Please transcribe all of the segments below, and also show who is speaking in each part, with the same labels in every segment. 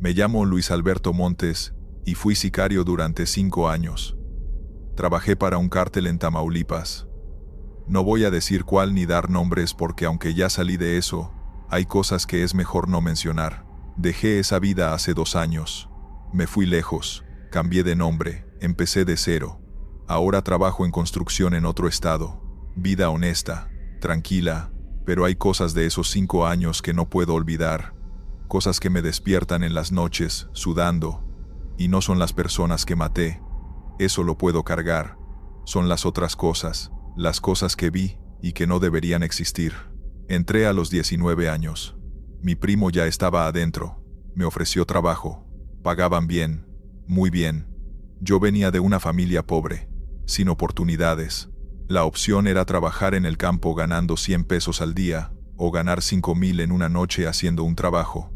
Speaker 1: Me llamo Luis Alberto Montes y fui sicario durante 5 años. Trabajé para un cártel en Tamaulipas. No voy a decir cuál ni dar nombres porque aunque ya salí de eso, hay cosas que es mejor no mencionar. Dejé esa vida hace 2 años. Me fui lejos, cambié de nombre, empecé de cero. Ahora trabajo en construcción en otro estado. Vida honesta, tranquila, pero hay cosas de esos 5 años que no puedo olvidar. Cosas que me despiertan en las noches, sudando. Y no son las personas que maté. Eso lo puedo cargar. Son las otras cosas, las cosas que vi y que no deberían existir. Entré a los 19 años. Mi primo ya estaba adentro. Me ofreció trabajo. Pagaban bien, muy bien. Yo venía de una familia pobre, sin oportunidades. La opción era trabajar en el campo ganando 100 pesos al día, o ganar 5,000 en una noche haciendo un trabajo.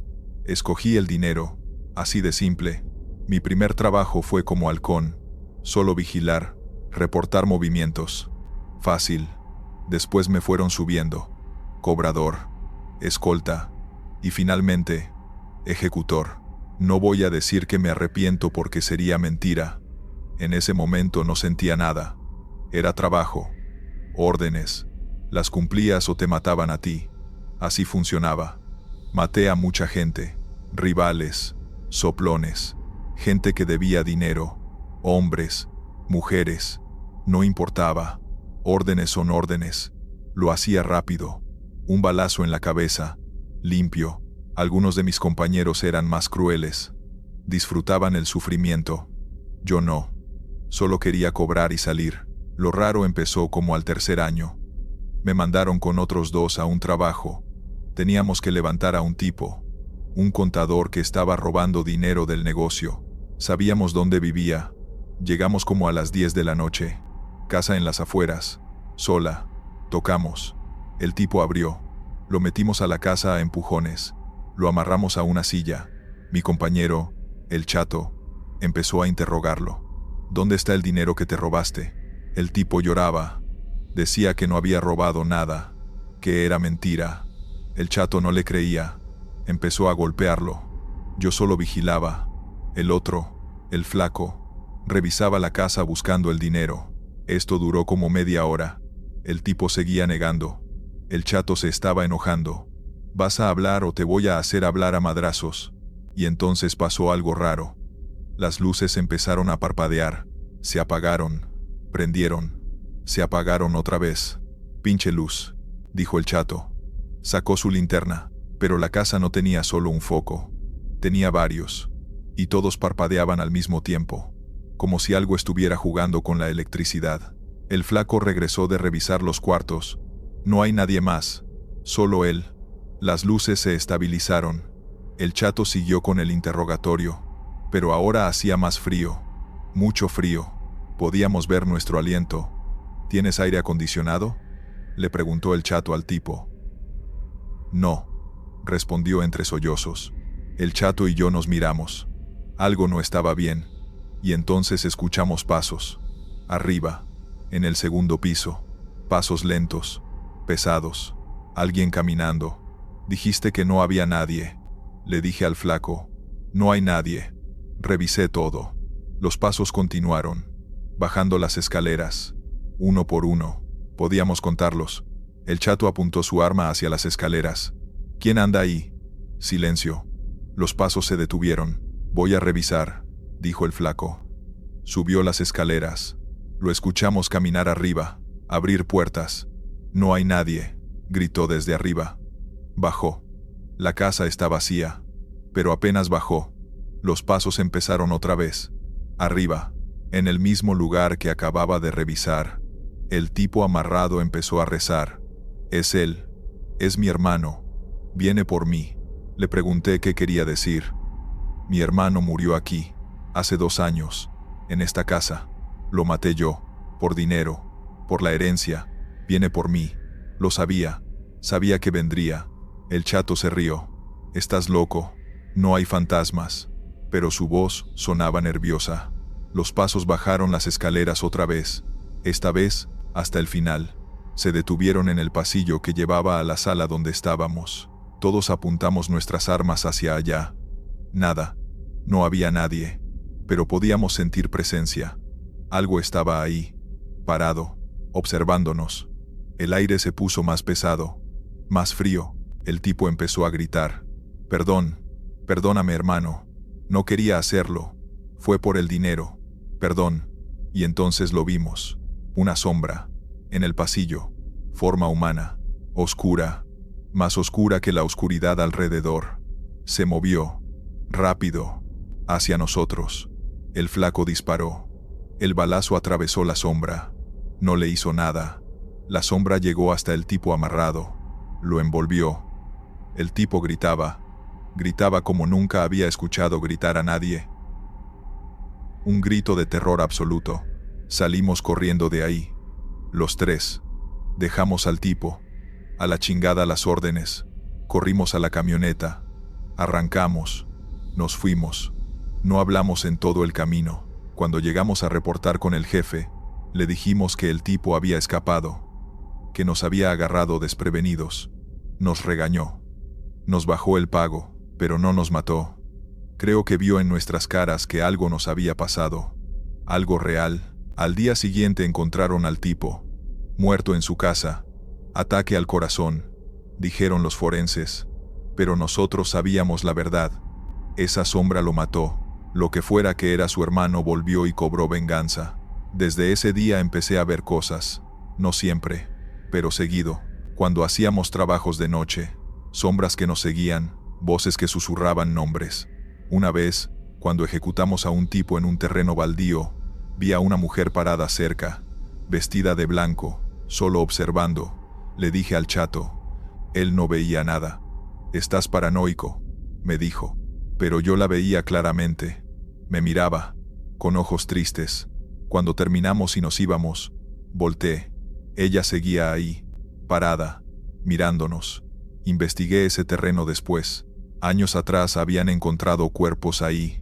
Speaker 1: Escogí el dinero, así de simple. Mi primer trabajo fue como halcón, solo vigilar, reportar movimientos. Fácil. Después me fueron subiendo. Cobrador, escolta, y finalmente, ejecutor. No voy a decir que me arrepiento porque sería mentira. En ese momento no sentía nada. Era trabajo. Órdenes. Las cumplías o te mataban a ti. Así funcionaba. Maté a mucha gente. Rivales. Soplones. Gente que debía dinero. Hombres. Mujeres. No importaba. Órdenes son órdenes. Lo hacía rápido. Un balazo en la cabeza. Limpio. Algunos de mis compañeros eran más crueles. Disfrutaban el sufrimiento. Yo no. Solo quería cobrar y salir. Lo raro empezó como al 3er año. Me mandaron con otros 2 a un trabajo. Teníamos que levantar a un tipo. Un contador que estaba robando dinero del negocio. Sabíamos dónde vivía. Llegamos como a las 10 de la noche. Casa en las afueras. Sola. Tocamos. El tipo abrió. Lo metimos a la casa a empujones. Lo amarramos a una silla. Mi compañero, el chato, empezó a interrogarlo. ¿Dónde está el dinero que te robaste? El tipo lloraba. Decía que no había robado nada, que era mentira. El chato no le creía. Empezó a golpearlo. Yo solo vigilaba. El otro, el flaco, revisaba la casa buscando el dinero. Esto duró como media hora. El tipo seguía negando. El chato se estaba enojando. ¿Vas a hablar o te voy a hacer hablar a madrazos? Y entonces pasó algo raro. Las luces empezaron a parpadear. Se apagaron. Prendieron. Se apagaron otra vez. Pinche luz, dijo el chato. Sacó su linterna, pero la casa no tenía solo un foco. Tenía varios. Y todos parpadeaban al mismo tiempo, como si algo estuviera jugando con la electricidad. El flaco regresó de revisar los cuartos. No hay nadie más, solo él. Las luces se estabilizaron. El chato siguió con el interrogatorio, pero ahora hacía más frío, mucho frío. Podíamos ver nuestro aliento. ¿Tienes aire acondicionado?, le preguntó el chato al tipo. No, respondió entre sollozos. El chato y yo nos miramos. Algo no estaba bien, y entonces escuchamos pasos. Arriba, en el 2.º piso, pasos lentos, pesados, alguien caminando. Dijiste que no había nadie, le dije al flaco. No hay nadie. Revisé todo. Los pasos continuaron, bajando las escaleras, uno por uno. Podíamos contarlos. El chato apuntó su arma hacia las escaleras. ¿Quién anda ahí? Silencio. Los pasos se detuvieron. Voy a revisar, dijo el flaco. Subió las escaleras. Lo escuchamos caminar arriba, abrir puertas. No hay nadie, gritó desde arriba. Bajó. La casa está vacía, pero apenas bajó. Los pasos empezaron otra vez. Arriba, en el mismo lugar que acababa de revisar. El tipo amarrado empezó a rezar. Es él. Es mi hermano. Viene por mí. Le pregunté qué quería decir. Mi hermano murió aquí, hace 2 años, en esta casa. Lo maté yo, por dinero, por la herencia. Viene por mí. Lo sabía. Sabía que vendría. El chato se rió. Estás loco. No hay fantasmas. Pero su voz sonaba nerviosa. Los pasos bajaron las escaleras otra vez. Esta vez, hasta el final. Se detuvieron en el pasillo que llevaba a la sala donde estábamos. Todos apuntamos nuestras armas hacia allá. Nada. No había nadie. Pero podíamos sentir presencia. Algo estaba ahí, parado, observándonos. El aire se puso más pesado, más frío. El tipo empezó a gritar. Perdóname hermano. No quería hacerlo. Fue por el dinero. Perdón. Y entonces lo vimos. Una sombra. En el pasillo. Forma humana. Oscura. Más oscura que la oscuridad alrededor. Se movió. Rápido. Hacia nosotros. El flaco disparó. El balazo atravesó la sombra. No le hizo nada. La sombra llegó hasta el tipo amarrado. Lo envolvió. El tipo gritaba. Gritaba como nunca había escuchado gritar a nadie. Un grito de terror absoluto. Salimos corriendo de ahí. Los tres. Dejamos al tipo. A la chingada las órdenes. Corrimos a la camioneta. Arrancamos. Nos fuimos. No hablamos en todo el camino. Cuando llegamos a reportar con el jefe, le dijimos que el tipo había escapado, que nos había agarrado desprevenidos. Nos regañó. Nos bajó el pago, pero no nos mató. Creo que vio en nuestras caras que algo nos había pasado. Algo real. Al día siguiente encontraron al tipo, muerto en su casa. Ataque al corazón, dijeron los forenses. Pero nosotros sabíamos la verdad. Esa sombra lo mató. Lo que fuera que era su hermano volvió y cobró venganza. Desde ese día empecé a ver cosas. No siempre, pero seguido. Cuando hacíamos trabajos de noche. Sombras que nos seguían, voces que susurraban nombres. Una vez, cuando ejecutamos a un tipo en un terreno baldío, vi a una mujer parada cerca, vestida de blanco, solo observando. Le dije al chato. Él no veía nada. «Estás paranoico», me dijo. Pero yo la veía claramente. Me miraba, con ojos tristes. Cuando terminamos y nos íbamos, volteé. Ella seguía ahí, parada, mirándonos. Investigué ese terreno después. Años atrás habían encontrado cuerpos ahí,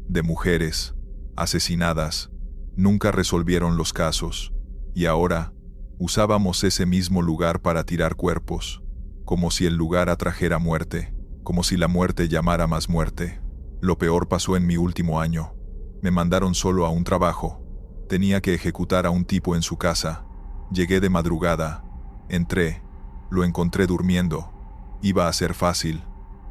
Speaker 1: de mujeres, asesinadas. Nunca resolvieron los casos. Y ahora, usábamos ese mismo lugar para tirar cuerpos. Como si el lugar atrajera muerte. Como si la muerte llamara más muerte. Lo peor pasó en mi último año. Me mandaron solo a un trabajo. Tenía que ejecutar a un tipo en su casa. Llegué de madrugada. Entré. Lo encontré durmiendo. Iba a ser fácil.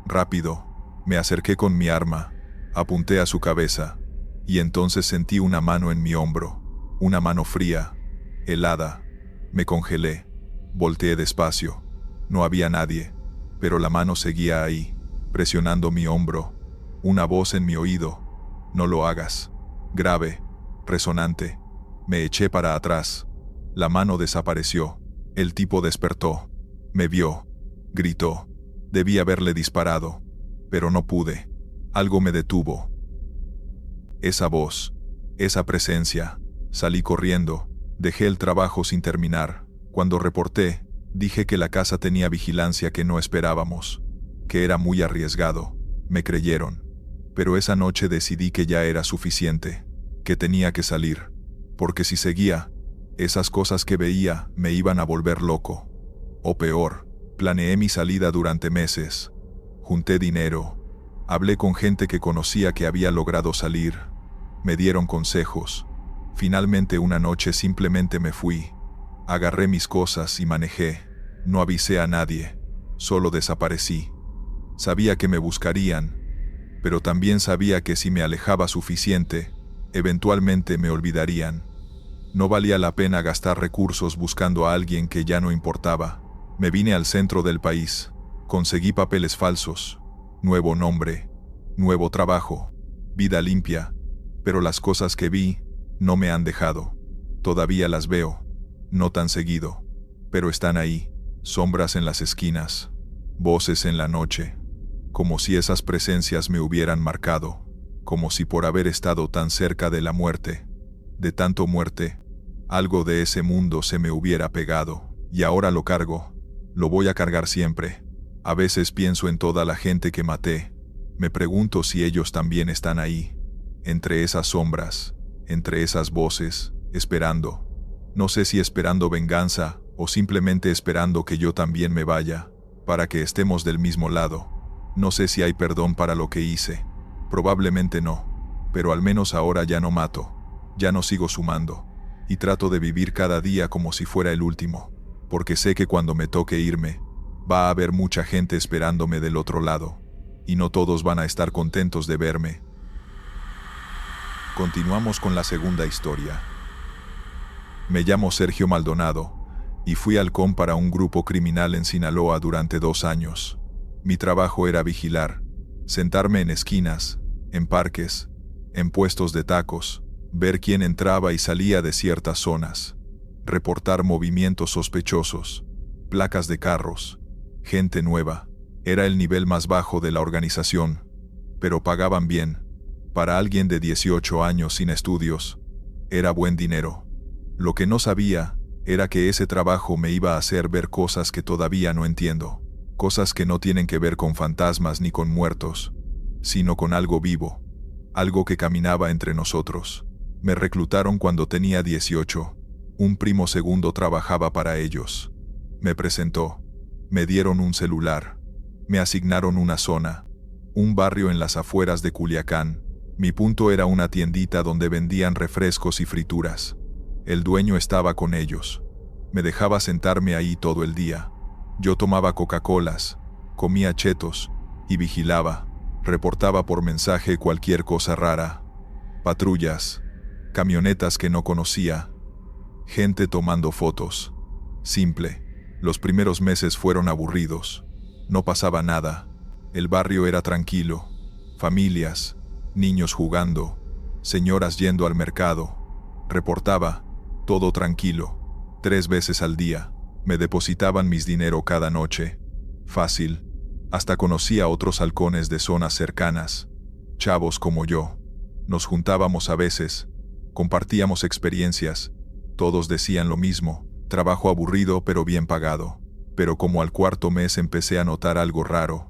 Speaker 1: Rápido. Me acerqué con mi arma. Apunté a su cabeza. Y entonces sentí una mano en mi hombro. Una mano fría. Helada. Me congelé. Volteé despacio. No había nadie. Pero la mano seguía ahí, presionando mi hombro. Una voz en mi oído. «No lo hagas». Grave, resonante. Me eché para atrás. La mano desapareció. El tipo despertó. Me vio. Gritó. Debí haberle disparado. Pero no pude. Algo me detuvo. Esa voz. Esa presencia. Salí corriendo. Dejé el trabajo sin terminar. Cuando reporté, dije que la casa tenía vigilancia que no esperábamos. Que era muy arriesgado. Me creyeron. Pero esa noche decidí que ya era suficiente. Que tenía que salir. Porque si seguía, esas cosas que veía me iban a volver loco. O peor, planeé mi salida durante meses. Junté dinero. Hablé con gente que conocía que había logrado salir. Me dieron consejos. Finalmente una noche simplemente me fui. Agarré mis cosas y manejé. No avisé a nadie. Solo desaparecí. Sabía que me buscarían. Pero también sabía que si me alejaba suficiente, eventualmente me olvidarían. No valía la pena gastar recursos buscando a alguien que ya no importaba. Me vine al centro del país. Conseguí papeles falsos. Nuevo nombre. Nuevo trabajo. Vida limpia. Pero las cosas que vi no me han dejado. Todavía las veo. No tan seguido. Pero están ahí. Sombras en las esquinas. Voces en la noche. Como si esas presencias me hubieran marcado. Como si por haber estado tan cerca de la muerte, de tanto muerte, algo de ese mundo se me hubiera pegado. Y ahora lo cargo. Lo voy a cargar siempre. A veces pienso en toda la gente que maté. Me pregunto si ellos también están ahí. Entre esas sombras, entre esas voces, esperando. No sé si esperando venganza o simplemente esperando que yo también me vaya, para que estemos del mismo lado. No sé si hay perdón para lo que hice. Probablemente no, pero al menos ahora ya no mato, ya no sigo sumando, y trato de vivir cada día como si fuera el último, porque sé que cuando me toque irme, va a haber mucha gente esperándome del otro lado, y no todos van a estar contentos de verme. Continuamos con la segunda historia. Me llamo Sergio Maldonado, y fui halcón para un grupo criminal en Sinaloa durante 2 años. Mi trabajo era vigilar, sentarme en esquinas, en parques, en puestos de tacos, ver quién entraba y salía de ciertas zonas, reportar movimientos sospechosos, placas de carros, gente nueva. Era el nivel más bajo de la organización, pero pagaban bien. Para alguien de 18 años sin estudios, era buen dinero. Lo que no sabía era que ese trabajo me iba a hacer ver cosas que todavía no entiendo, cosas que no tienen que ver con fantasmas ni con muertos, sino con algo vivo, algo que caminaba entre nosotros. Me reclutaron cuando tenía 18. Un primo segundo trabajaba para ellos. Me presentó. Me dieron un celular. Me asignaron una zona, un barrio en las afueras de Culiacán. Mi punto era una tiendita donde vendían refrescos y frituras. El dueño estaba con ellos. Me dejaba sentarme ahí todo el día. Yo tomaba Coca-Colas, comía chetos y vigilaba. Reportaba por mensaje cualquier cosa rara. Patrullas, camionetas que no conocía, gente tomando fotos. Simple. Los primeros meses fueron aburridos. No pasaba nada. El barrio era tranquilo. Familias, niños jugando, señoras yendo al mercado. Reportaba, todo tranquilo. 3 veces al día. Me depositaban mis dinero cada noche. Fácil. Hasta conocí a otros halcones de zonas cercanas. Chavos como yo. Nos juntábamos a veces. Compartíamos experiencias. Todos decían lo mismo. Trabajo aburrido pero bien pagado. Pero como al 4.º mes empecé a notar algo raro.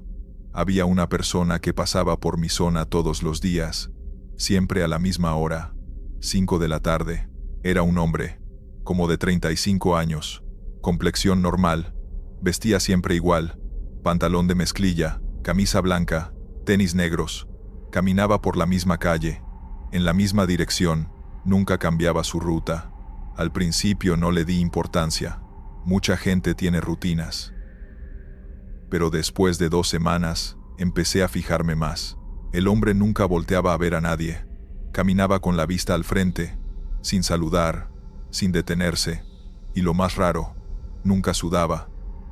Speaker 1: Había una persona que pasaba por mi zona todos los días. Siempre a la misma hora. 5 de la tarde. Era un hombre. Como de 35 años. Complexión normal. Vestía siempre igual. Pantalón de mezclilla, camisa blanca, tenis negros. Caminaba por la misma calle, en la misma dirección, nunca cambiaba su ruta. Al principio no le di importancia. Mucha gente tiene rutinas. Pero después de 2 semanas, empecé a fijarme más. El hombre nunca volteaba a ver a nadie. Caminaba con la vista al frente, sin saludar, sin detenerse. Y lo más raro, nunca sudaba.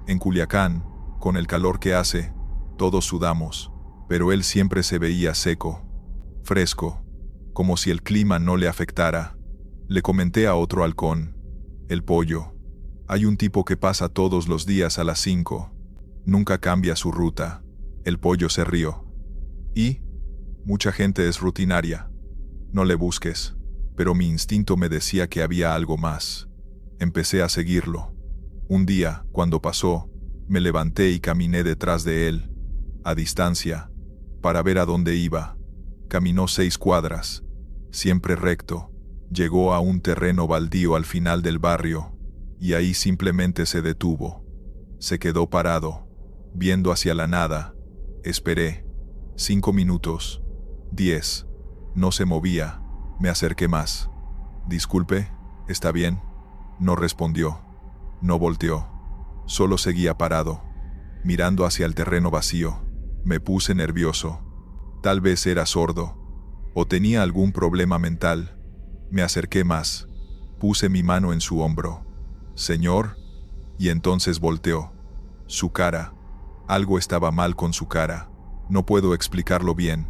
Speaker 1: En Culiacán, con el calor que hace, todos sudamos, pero él siempre se veía seco, fresco, como si el clima no le afectara. Le comenté a otro halcón, el Pollo. Hay un tipo que pasa todos los días a las 5. Nunca cambia su ruta. El Pollo se rió. Y mucha gente es rutinaria. No le busques. Pero mi instinto me decía que había algo más. Empecé a seguirlo. Un día, cuando pasó, me levanté y caminé detrás de él, a distancia, para ver a dónde iba. Caminó 6 cuadras, siempre recto. Llegó a un terreno baldío al final del barrio, y ahí simplemente se detuvo. Se quedó parado, viendo hacia la nada. Esperé. 5 minutos. 10. No se movía. Me acerqué más. Disculpe, ¿está bien? No respondió. No volteó. Solo seguía parado, mirando hacia el terreno vacío. Me puse nervioso. Tal vez era sordo, o tenía algún problema mental. Me acerqué más. Puse mi mano en su hombro. «Señor», y entonces volteó. Su cara. Algo estaba mal con su cara. No puedo explicarlo bien.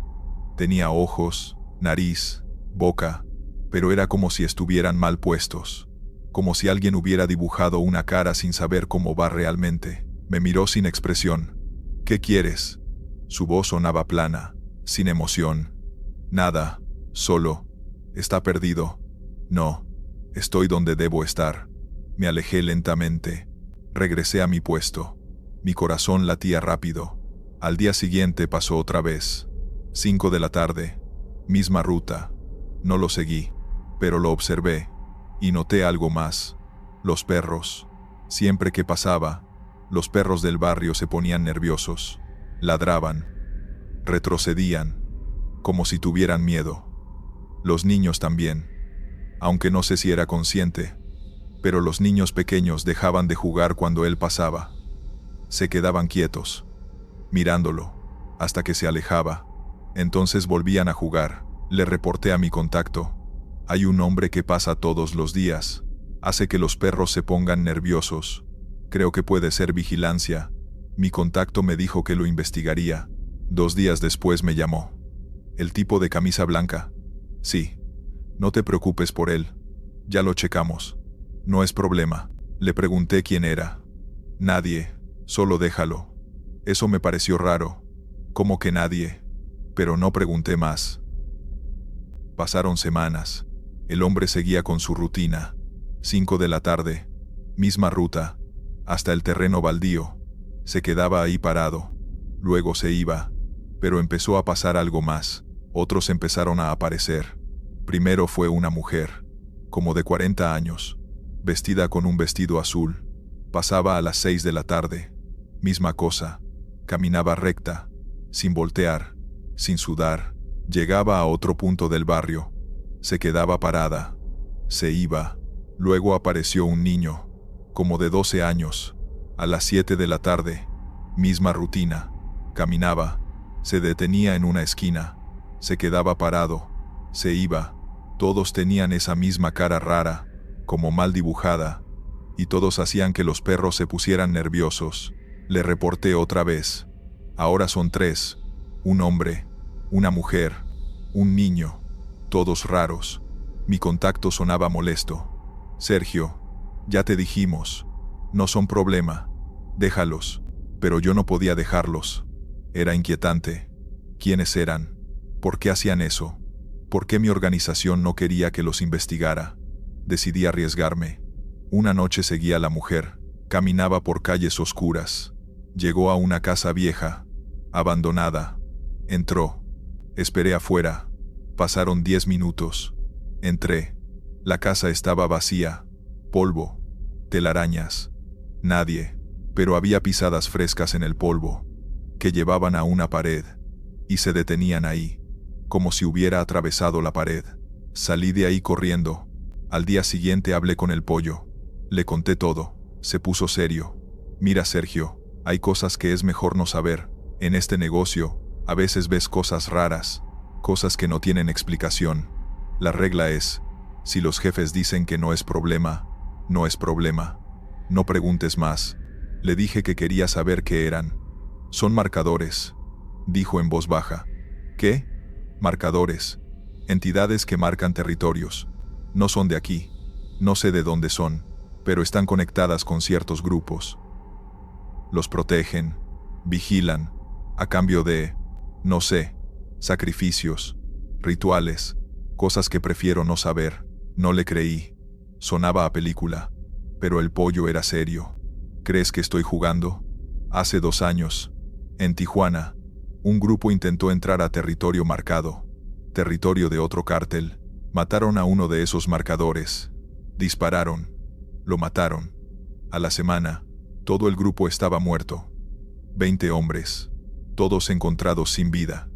Speaker 1: Tenía ojos, nariz, boca, pero era como si estuvieran mal puestos. Como si alguien hubiera dibujado una cara sin saber cómo va realmente. Me miró sin expresión. «¿Qué quieres?». Su voz sonaba plana, sin emoción. «Nada, solo. ¿Está perdido?». «No, estoy donde debo estar». Me alejé lentamente. Regresé a mi puesto. Mi corazón latía rápido. Al día siguiente pasó otra vez. 5 de la tarde. Misma ruta. No lo seguí, pero lo observé. Y noté algo más. Los perros. Siempre que pasaba, los perros del barrio se ponían nerviosos. Ladraban. Retrocedían. como si tuvieran miedo. Los niños también. Aunque no sé si era consciente, pero los niños pequeños dejaban de jugar cuando él pasaba. Se quedaban quietos, mirándolo, hasta que se alejaba. Entonces volvían a jugar. Le reporté a mi contacto. Hay un hombre que pasa todos los días. Hace que los perros se pongan nerviosos. Creo que puede ser vigilancia. Mi contacto me dijo que lo investigaría. 2 días después me llamó. El tipo de camisa blanca. Sí. No te preocupes por él. Ya lo checamos. No es problema. Le pregunté quién era. Nadie. Solo déjalo. Eso me pareció raro. ¿Cómo que nadie? Pero no pregunté más. Pasaron semanas. El hombre seguía con su rutina. 5 de la tarde. Misma ruta. Hasta el terreno baldío. Se quedaba ahí parado. Luego se iba. Pero empezó a pasar algo más. Otros empezaron a aparecer. Primero fue una mujer, como de 40 años, vestida con un vestido azul. Pasaba a las 6 de la tarde. Misma cosa. Caminaba recta, sin voltear, sin sudar. Llegaba a otro punto del barrio. Se quedaba parada. Se iba. Luego apareció un niño, como de 12 años. A las 7 de la tarde. Misma rutina. Caminaba. Se detenía en una esquina. Se quedaba parado. Se iba. Todos tenían esa misma cara rara, como mal dibujada, y todos hacían que los perros se pusieran nerviosos. Le reporté otra vez. Ahora son 3. Un hombre, una mujer, un niño, todos raros. Mi contacto sonaba molesto. Sergio, ya te dijimos. No son problema. Déjalos. Pero yo no podía dejarlos. Era inquietante. ¿Quiénes eran? ¿Por qué hacían eso? ¿Por qué mi organización no quería que los investigara? Decidí arriesgarme. Una noche seguí a la mujer. Caminaba por calles oscuras. Llegó a una casa vieja, abandonada. Entró. Esperé afuera. Pasaron 10 minutos. Entré. La casa estaba vacía. Polvo. Telarañas. Nadie. Pero había pisadas frescas en el polvo, que llevaban a una pared, y se detenían ahí, como si hubiera atravesado la pared. Salí de ahí corriendo. Al día siguiente hablé con el pollo. Le conté todo. Se puso serio. Mira, Sergio, hay cosas que es mejor no saber. En este negocio, a veces ves cosas raras, cosas que no tienen explicación. La regla es, si los jefes dicen que no es problema, no es problema. No preguntes más. Le dije que quería saber qué eran. Son marcadores, dijo en voz baja. ¿Qué? Marcadores. Entidades que marcan territorios. No son de aquí. No sé de dónde son, pero están conectadas con ciertos grupos. Los protegen, vigilan, a cambio de, no sé, sacrificios, rituales, cosas que prefiero no saber. No le creí. Sonaba a película, pero el pollo era serio. ¿Crees que estoy jugando? Hace 2 años, en Tijuana, un grupo intentó entrar a territorio marcado, territorio de otro cártel. Mataron a uno de esos marcadores. Dispararon. Lo mataron. A la semana, todo el grupo estaba muerto. 20 hombres, todos encontrados sin vida,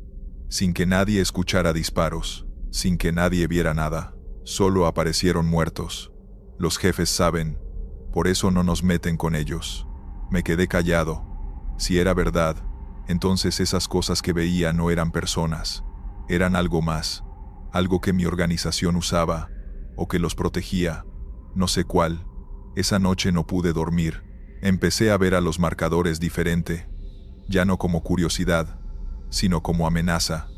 Speaker 1: sin que nadie escuchara disparos, sin que nadie viera nada. Solo aparecieron muertos. Los jefes saben, por eso no nos meten con ellos. Me quedé callado. Si era verdad, entonces esas cosas que veía no eran personas, eran algo más, algo que mi organización usaba, o que los protegía, no sé cuál. Esa noche no pude dormir. Empecé a ver a los marcadores diferente, ya no como curiosidad, sino como amenaza,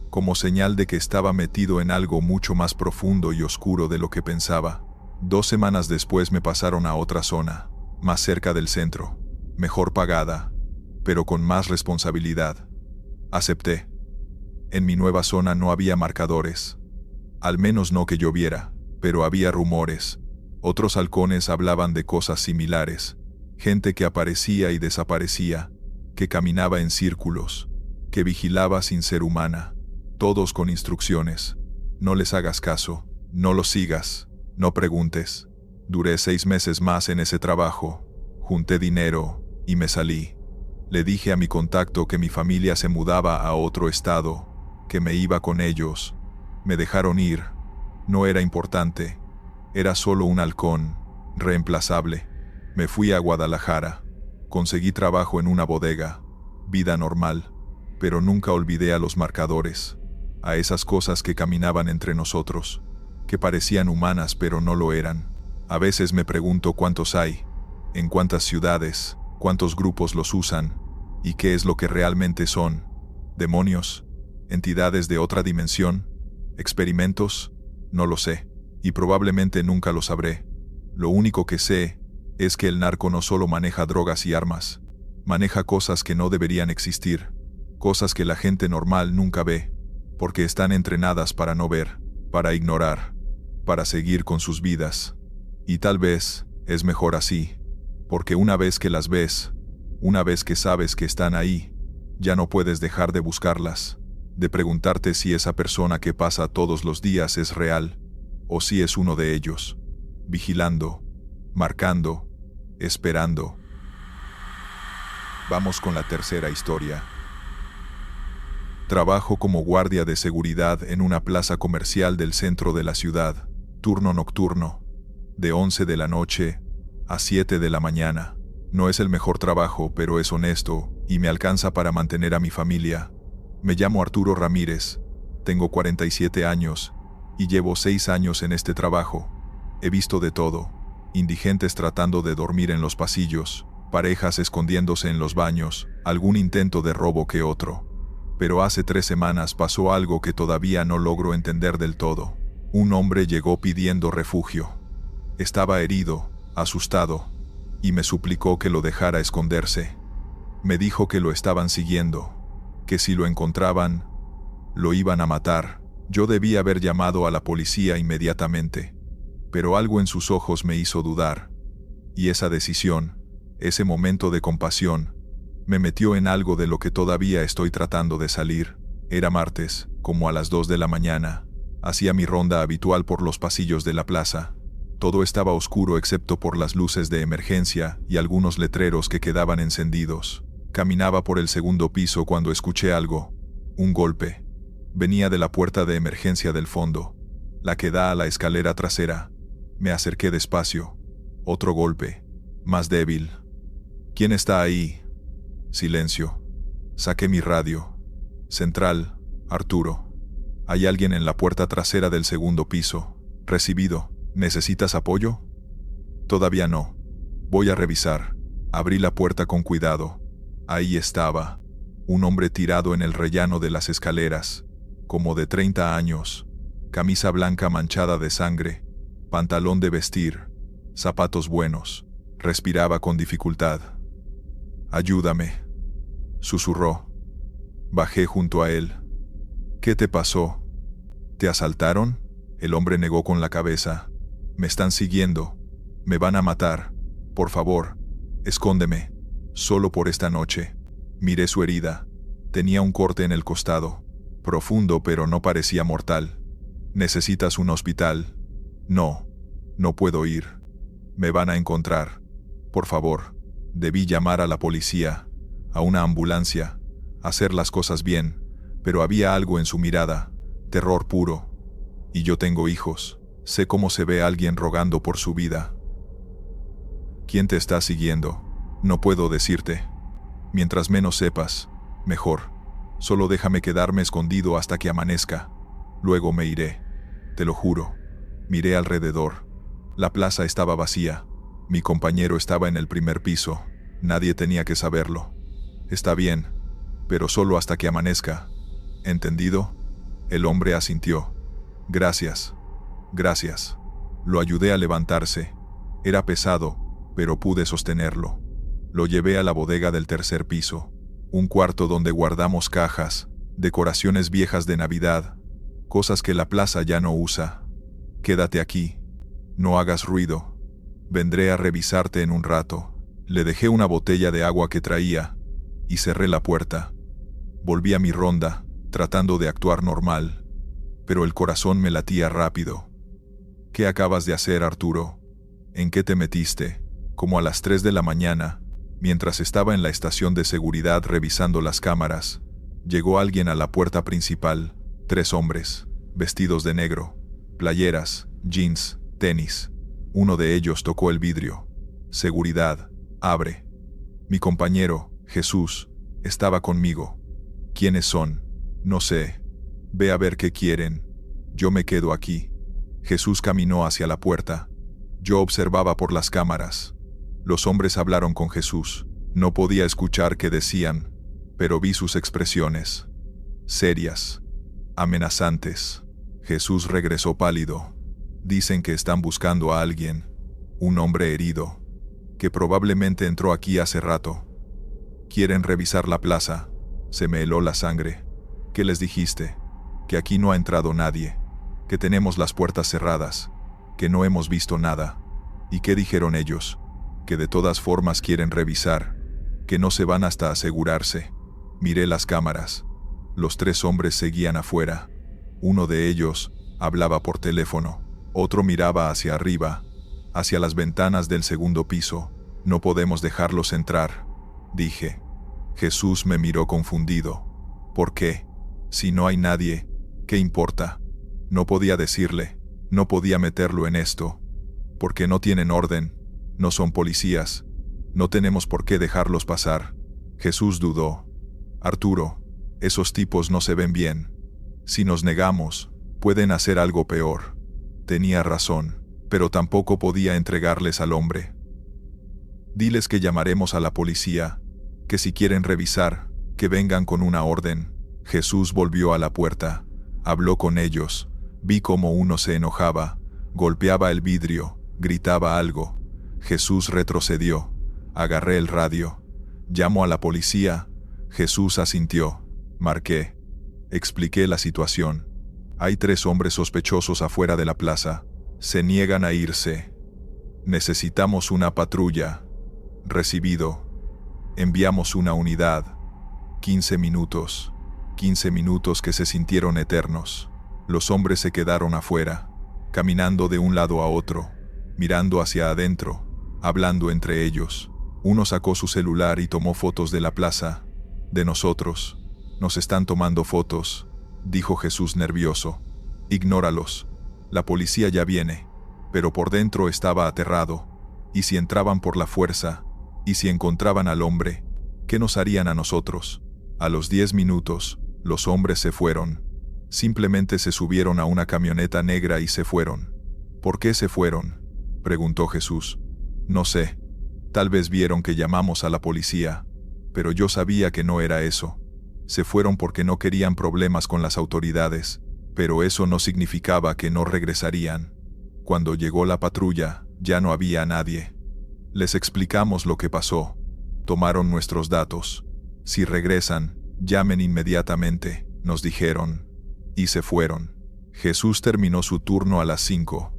Speaker 1: como señal de que estaba metido en algo mucho más profundo y oscuro de lo que pensaba. 2 semanas después me pasaron a otra zona, más cerca del centro, mejor pagada, pero con más responsabilidad. Acepté. En mi nueva zona no había marcadores, al menos no que yo viera, pero había rumores. Otros halcones hablaban de cosas similares, gente que aparecía y desaparecía, que caminaba en círculos, que vigilaba sin ser humana, todos con instrucciones. No les hagas caso, no los sigas, no preguntes. Duré 6 meses más en ese trabajo, junté dinero y me salí. Le dije a mi contacto que mi familia se mudaba a otro estado, que me iba con ellos. Me dejaron ir. No era importante. Era solo un halcón, reemplazable. Me fui a Guadalajara. Conseguí trabajo en una bodega. Vida normal. Pero nunca olvidé a los marcadores. A esas cosas que caminaban entre nosotros. Que parecían humanas pero no lo eran. A veces me pregunto cuántos hay. En cuántas ciudades. Cuántos grupos los usan. Y qué es lo que realmente son. ¿Demonios? ¿Entidades de otra dimensión? ¿Experimentos? No lo sé. Y probablemente nunca lo sabré. Lo único que sé es que el narco no solo maneja drogas y armas. Maneja cosas que no deberían existir. Cosas que la gente normal nunca ve. Porque están entrenadas para no ver, para ignorar, para seguir con sus vidas. Y tal vez es mejor así. Porque una vez que las ves, una vez que sabes que están ahí, ya no puedes dejar de buscarlas, de preguntarte si esa persona que pasa todos los días es real, o si es uno de ellos, vigilando, marcando, esperando. Vamos con la tercera historia. Trabajo como guardia de seguridad en una plaza comercial del centro de la ciudad, turno nocturno, de 11 de la noche a 7 de la mañana. No es el mejor trabajo, pero es honesto y me alcanza para mantener a mi familia. Me llamo Arturo Ramírez, tengo 47 años y llevo 6 años en este trabajo. He visto de todo, indigentes tratando de dormir en los pasillos, parejas escondiéndose en los baños, algún intento de robo que otro. Pero hace 3 semanas pasó algo que todavía no logro entender del todo. Un hombre llegó pidiendo refugio. Estaba herido, asustado, y me suplicó que lo dejara esconderse. Me dijo que lo estaban siguiendo, que si lo encontraban, lo iban a matar. Yo debí haber llamado a la policía inmediatamente, pero algo en sus ojos me hizo dudar, y esa decisión, ese momento de compasión, me metió en algo de lo que todavía estoy tratando de salir. Era martes, como a las 2 de la mañana. Hacía mi ronda habitual por los pasillos de la plaza. Todo estaba oscuro excepto por las luces de emergencia y algunos letreros que quedaban encendidos. Caminaba por el segundo piso cuando escuché algo. Un golpe. Venía de la puerta de emergencia del fondo, la que da a la escalera trasera. Me acerqué despacio. Otro golpe, más débil. ¿Quién está ahí? Silencio. Saqué mi radio. Central, Arturo. Hay alguien en la puerta trasera del segundo piso. Recibido. ¿Necesitas apoyo? Todavía no. Voy a revisar. Abrí la puerta con cuidado. Ahí estaba. Un hombre tirado en el rellano de las escaleras. Como de 30 años. Camisa blanca manchada de sangre. Pantalón de vestir. Zapatos buenos. Respiraba con dificultad. «Ayúdame», susurró. Bajé junto a él. «¿Qué te pasó? ¿Te asaltaron?» El hombre negó con la cabeza. «Me están siguiendo. Me van a matar. Por favor, escóndeme. Solo por esta noche». Miré su herida. Tenía un corte en el costado. Profundo, pero no parecía mortal. «¿Necesitas un hospital?» «No. No puedo ir. Me van a encontrar. Por favor». Debí llamar a la policía, a una ambulancia, hacer las cosas bien, pero había algo en su mirada, terror puro. Y yo tengo hijos, sé cómo se ve alguien rogando por su vida. ¿Quién te está siguiendo? No puedo decirte. Mientras menos sepas, mejor. Solo déjame quedarme escondido hasta que amanezca. Luego me iré. Te lo juro. Miré alrededor. La plaza estaba vacía. Mi compañero estaba en el primer piso. Nadie tenía que saberlo. Está bien, pero solo hasta que amanezca. ¿Entendido? El hombre asintió. Gracias. Gracias. Lo ayudé a levantarse. Era pesado, pero pude sostenerlo. Lo llevé a la bodega del tercer piso, un cuarto donde guardamos cajas, decoraciones viejas de Navidad, cosas que la plaza ya no usa. Quédate aquí. No hagas ruido. Vendré a revisarte en un rato. Le dejé una botella de agua que traía y cerré la puerta. Volví a mi ronda, tratando de actuar normal, pero el corazón me latía rápido. ¿Qué acabas de hacer, Arturo? ¿En qué te metiste? Como a las 3 de la mañana, mientras estaba en la estación de seguridad revisando las cámaras, llegó alguien a la puerta principal. 3 hombres, vestidos de negro, playeras, jeans, tenis. Uno de ellos tocó el vidrio. Seguridad, abre. Mi compañero, Jesús, estaba conmigo. ¿Quiénes son? No sé. Ve a ver qué quieren. Yo me quedo aquí. Jesús caminó hacia la puerta. Yo observaba por las cámaras. Los hombres hablaron con Jesús. No podía escuchar qué decían, pero vi sus expresiones. Serias. Amenazantes. Jesús regresó pálido. Dicen que están buscando a alguien. Un hombre herido. Que probablemente entró aquí hace rato. Quieren revisar la plaza. Se me heló la sangre. ¿Qué les dijiste? Que aquí no ha entrado nadie. Que tenemos las puertas cerradas. Que no hemos visto nada. ¿Y qué dijeron ellos? Que de todas formas quieren revisar. Que no se van hasta asegurarse. Miré las cámaras. Los 3 hombres seguían afuera. Uno de ellos hablaba por teléfono. Otro miraba hacia arriba, hacia las ventanas del segundo piso. No podemos dejarlos entrar, dije. Jesús me miró confundido. ¿Por qué? Si no hay nadie, ¿qué importa? No podía decirle, no podía meterlo en esto. Porque no tienen orden, no son policías, no tenemos por qué dejarlos pasar. Jesús dudó. Arturo, esos tipos no se ven bien. Si nos negamos, pueden hacer algo peor. Tenía razón, pero tampoco podía entregarles al hombre. Diles que llamaremos a la policía, que si quieren revisar, que vengan con una orden. Jesús volvió a la puerta, habló con ellos, vi cómo uno se enojaba, golpeaba el vidrio, gritaba algo. Jesús retrocedió, agarré el radio. Llamo a la policía. Jesús asintió. Marqué. Expliqué la situación. Hay 3 hombres sospechosos afuera de la plaza. Se niegan a irse. Necesitamos una patrulla. Recibido. Enviamos una unidad. 15 minutos. 15 minutos que se sintieron eternos. Los hombres se quedaron afuera, caminando de un lado a otro, mirando hacia adentro, hablando entre ellos. Uno sacó su celular y tomó fotos de la plaza. De nosotros. Nos están tomando fotos, dijo Jesús nervioso. Ignóralos. La policía ya viene. Pero por dentro estaba aterrado. ¿Y si entraban por la fuerza? ¿Y si encontraban al hombre? ¿Qué nos harían a nosotros? A los 10 minutos, los hombres se fueron. Simplemente se subieron a una camioneta negra y se fueron. ¿Por qué se fueron?, preguntó Jesús. No sé. Tal vez vieron que llamamos a la policía. Pero yo sabía que no era eso. Se fueron porque no querían problemas con las autoridades, pero eso no significaba que no regresarían. Cuando llegó la patrulla, ya no había nadie. Les explicamos lo que pasó. Tomaron nuestros datos. Si regresan, llamen inmediatamente, nos dijeron. Y se fueron. Jesús terminó su turno a las 5.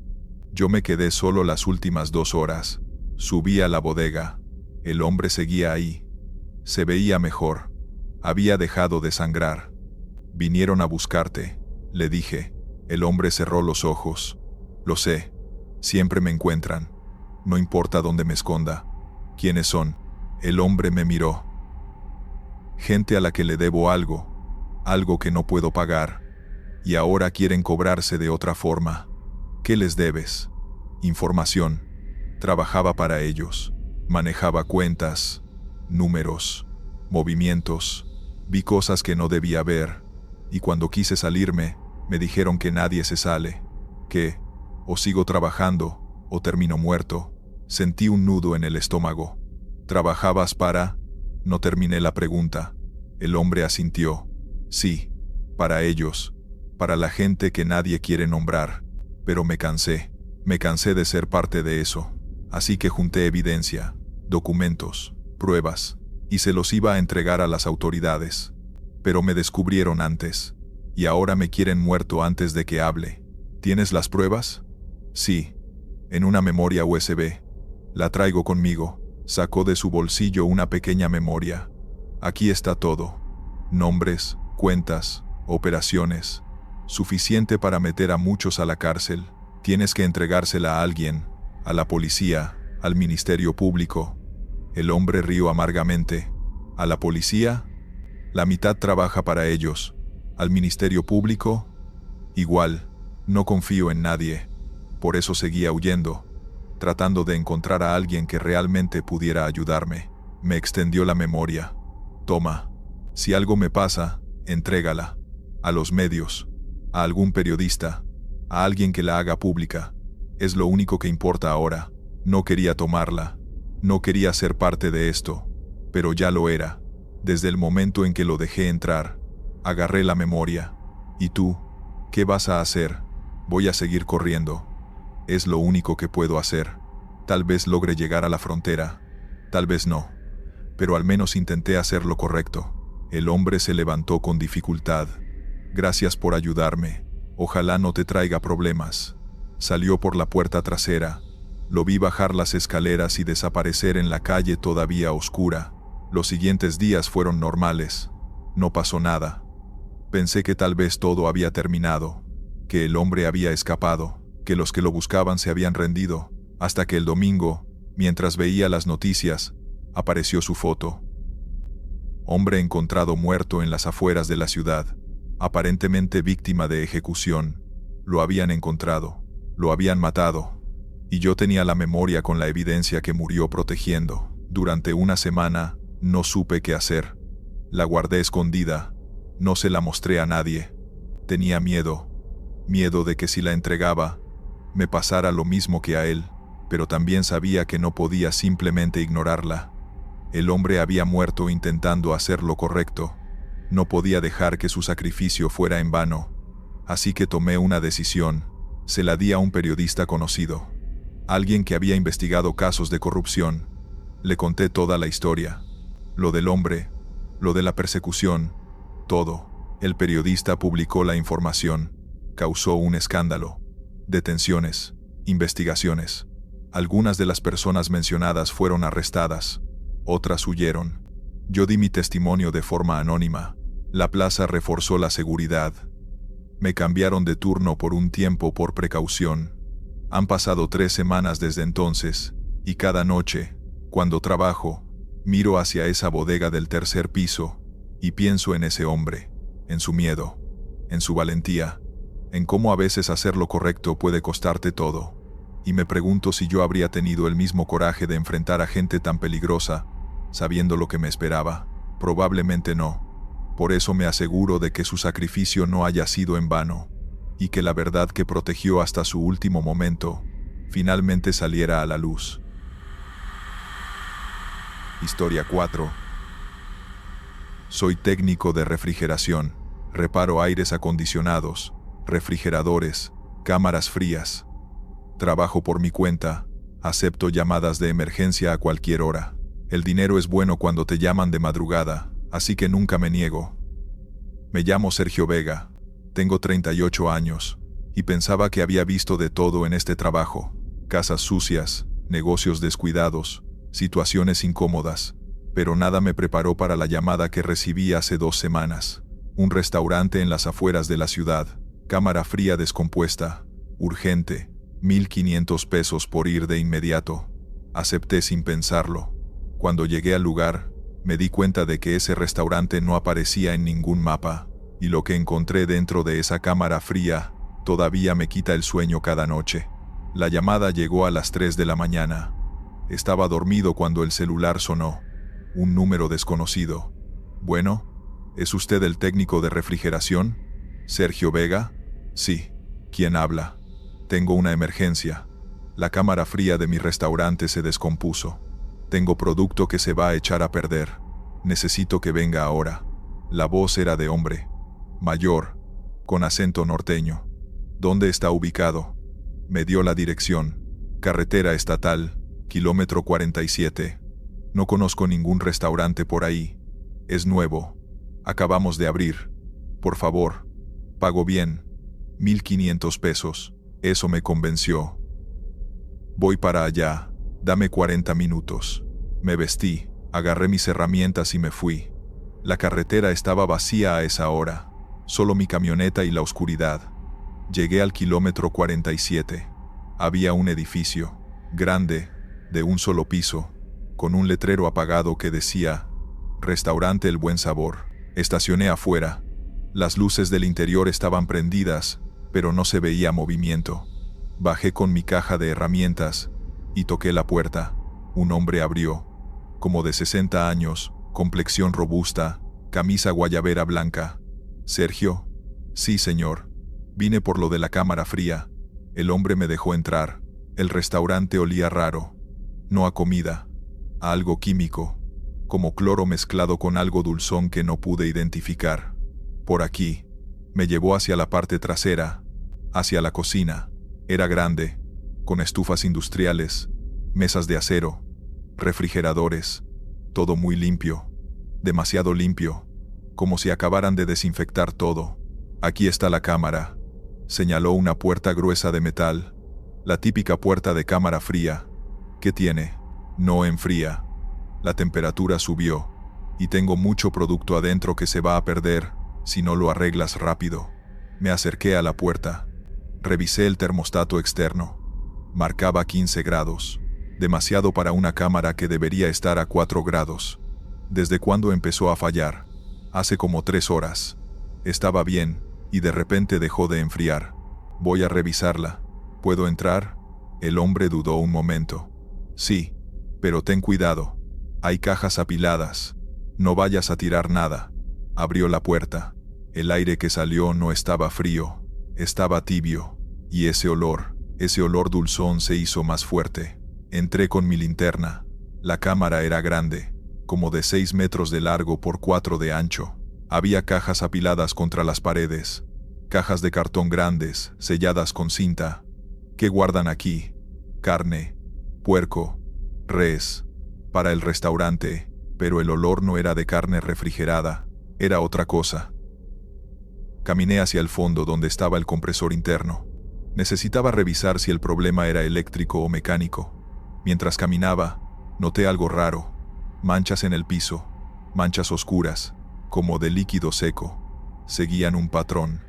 Speaker 1: Yo me quedé solo las últimas 2 horas. Subí a la bodega. El hombre seguía ahí. Se veía mejor. Había dejado de sangrar. Vinieron a buscarte, le dije. El hombre cerró los ojos. Lo sé. Siempre me encuentran. No importa dónde me esconda. ¿Quiénes son? El hombre me miró. Gente a la que le debo algo. Algo que no puedo pagar. Y ahora quieren cobrarse de otra forma. ¿Qué les debes? Información. Trabajaba para ellos. Manejaba cuentas, números, movimientos. Vi cosas que no debía ver. Y cuando quise salirme, me dijeron que nadie se sale. Que o sigo trabajando, o termino muerto. Sentí un nudo en el estómago. ¿Trabajabas para...? No terminé la pregunta. El hombre asintió. Sí, para ellos. Para la gente que nadie quiere nombrar. Pero me cansé. Me cansé de ser parte de eso. Así que junté evidencia, documentos, pruebas, y se los iba a entregar a las autoridades. Pero me descubrieron antes. Y ahora me quieren muerto antes de que hable. ¿Tienes las pruebas? Sí. En una memoria USB. La traigo conmigo. Sacó de su bolsillo una pequeña memoria. Aquí está todo. Nombres, cuentas, operaciones. Suficiente para meter a muchos a la cárcel. Tienes que entregársela a alguien, a la policía, al Ministerio Público. El hombre rió amargamente. ¿A la policía? La mitad trabaja para ellos. ¿Al Ministerio Público? Igual, no confío en nadie. Por eso seguía huyendo, tratando de encontrar a alguien que realmente pudiera ayudarme. Me extendió la memoria. Toma, si algo me pasa, entrégala. A los medios, a algún periodista, a alguien que la haga pública. Es lo único que importa ahora. No quería tomarla. No quería ser parte de esto. Pero ya lo era. Desde el momento en que lo dejé entrar, agarré la memoria. ¿Y tú? ¿Qué vas a hacer? Voy a seguir corriendo. Es lo único que puedo hacer. Tal vez logre llegar a la frontera. Tal vez no. Pero al menos intenté hacer lo correcto. El hombre se levantó con dificultad. Gracias por ayudarme. Ojalá no te traiga problemas. Salió por la puerta trasera. Lo vi bajar las escaleras y desaparecer en la calle todavía oscura. Los siguientes días fueron normales. No pasó nada. Pensé que tal vez todo había terminado, que el hombre había escapado, que los que lo buscaban se habían rendido, hasta que el domingo, mientras veía las noticias, apareció su foto. Hombre encontrado muerto en las afueras de la ciudad, aparentemente víctima de ejecución. Lo habían encontrado, lo habían matado, y yo tenía la memoria con la evidencia que murió protegiendo. Durante una semana, no supe qué hacer. La guardé escondida. No se la mostré a nadie. Tenía miedo de que si la entregaba, me pasara lo mismo que a él, pero también sabía que no podía simplemente ignorarla. El hombre había muerto intentando hacer lo correcto. No podía dejar que su sacrificio fuera en vano. Así que tomé una decisión. Se la di a un periodista conocido, alguien que había investigado casos de corrupción. Le conté toda la historia. Lo del hombre, lo de la persecución, todo. El periodista publicó la información. Causó un escándalo. Detenciones, investigaciones. Algunas de las personas mencionadas fueron arrestadas. Otras huyeron. Yo di mi testimonio de forma anónima. La plaza reforzó la seguridad. Me cambiaron de turno por un tiempo por precaución. Han pasado 3 semanas desde entonces, y cada noche, cuando trabajo, miro hacia esa bodega del tercer piso, y pienso en ese hombre, en su miedo, en su valentía, en cómo a veces hacer lo correcto puede costarte todo. Y me pregunto si yo habría tenido el mismo coraje de enfrentar a gente tan peligrosa, sabiendo lo que me esperaba. Probablemente no. Por eso me aseguro de que su sacrificio no haya sido en vano, y que la verdad que protegió hasta su último momento, finalmente saliera a la luz. Historia 4. Soy técnico de refrigeración. Reparo aires acondicionados, refrigeradores, cámaras frías. Trabajo por mi cuenta. Acepto llamadas de emergencia a cualquier hora. El dinero es bueno cuando te llaman de madrugada, así que nunca me niego. Me llamo Sergio Vega. Tengo 38 años, y pensaba que había visto de todo en este trabajo. Casas sucias, negocios descuidados, situaciones incómodas, pero nada me preparó para la llamada que recibí hace 2 semanas. Un restaurante en las afueras de la ciudad, cámara fría descompuesta, urgente, 1,500 pesos por ir de inmediato. Acepté sin pensarlo. Cuando llegué al lugar, me di cuenta de que ese restaurante no aparecía en ningún mapa, y lo que encontré dentro de esa cámara fría todavía me quita el sueño cada noche. La llamada llegó a las 3 de la mañana. Estaba dormido cuando el celular sonó. Un número desconocido. Bueno, ¿es usted el técnico de refrigeración? ¿Sergio Vega? Sí. ¿Quién habla? Tengo una emergencia. La cámara fría de mi restaurante se descompuso. Tengo producto que se va a echar a perder. Necesito que venga ahora. La voz era de hombre. Mayor, con acento norteño. ¿Dónde está ubicado? Me dio la dirección. Carretera estatal, kilómetro 47. No conozco ningún restaurante por ahí. Es nuevo. Acabamos de abrir. Por favor. Pago bien. 1,500 pesos. Eso me convenció. Voy para allá. Dame 40 minutos. Me vestí, agarré mis herramientas y me fui. La carretera estaba vacía a esa hora. Solo mi camioneta y la oscuridad. Llegué al kilómetro 47. Había un edificio, grande, de un solo piso, con un letrero apagado que decía, Restaurante El Buen Sabor. Estacioné afuera. Las luces del interior estaban prendidas, pero no se veía movimiento. Bajé con mi caja de herramientas y toqué la puerta. Un hombre abrió, como de 60 años, complexión robusta, camisa guayabera blanca. «¿Sergio?» «Sí, señor. Vine por lo de la cámara fría». El hombre me dejó entrar. El restaurante olía raro. No a comida, a algo químico, como cloro mezclado con algo dulzón que no pude identificar. «Por aquí». Me llevó hacia la parte trasera, hacia la cocina. Era grande, con estufas industriales, mesas de acero, refrigeradores, todo muy limpio, demasiado limpio, como si acabaran de desinfectar todo. «Aquí está la cámara», señaló una puerta gruesa de metal, la típica puerta de cámara fría. «¿Qué tiene?» «No enfría. La temperatura subió, y tengo mucho producto adentro que se va a perder si no lo arreglas rápido». Me acerqué a la puerta. Revisé el termostato externo. Marcaba 15 grados. Demasiado para una cámara que debería estar a 4 grados. ¿Desde cuándo empezó a fallar? Hace como 3 horas. Estaba bien, y de repente dejó de enfriar. «Voy a revisarla. ¿Puedo entrar?» El hombre dudó un momento. «Sí, pero ten cuidado. Hay cajas apiladas. No vayas a tirar nada». Abrió la puerta. El aire que salió no estaba frío, estaba tibio, y ese olor dulzón se hizo más fuerte. Entré con mi linterna. La cámara era grande, como de 6 metros de largo por 4 de ancho. Había cajas apiladas contra las paredes, cajas de cartón grandes, selladas con cinta. ¿Qué guardan aquí? Carne, puerco, res, para el restaurante, pero el olor no era de carne refrigerada, era otra cosa. Caminé hacia el fondo donde estaba el compresor interno. Necesitaba revisar si el problema era eléctrico o mecánico. Mientras caminaba, noté algo raro. Manchas en el piso, manchas oscuras, como de líquido seco. Seguían un patrón,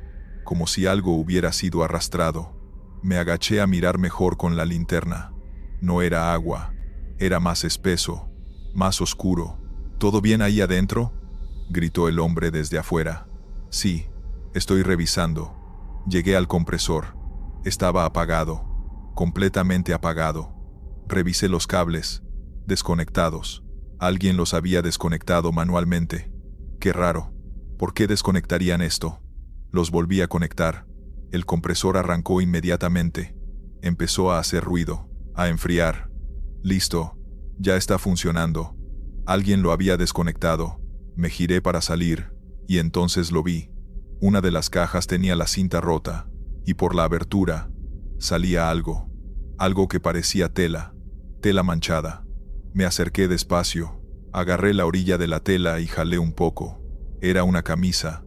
Speaker 1: como si algo hubiera sido arrastrado. Me agaché a mirar mejor con la linterna. No era agua, era más espeso, más oscuro. «¿Todo bien ahí adentro?», gritó el hombre desde afuera. «Sí, estoy revisando». Llegué al compresor. Estaba apagado, completamente apagado. Revisé los cables, desconectados. Alguien los había desconectado manualmente. Qué raro. ¿Por qué desconectarían esto? Los volví a conectar. El compresor arrancó inmediatamente. Empezó a hacer ruido, a enfriar. Listo, ya está funcionando. Alguien lo había desconectado. Me giré para salir, y entonces lo vi. Una de las cajas tenía la cinta rota, y por la abertura salía algo. Algo que parecía tela manchada. Me acerqué despacio, agarré la orilla de la tela y jalé un poco. Era una camisa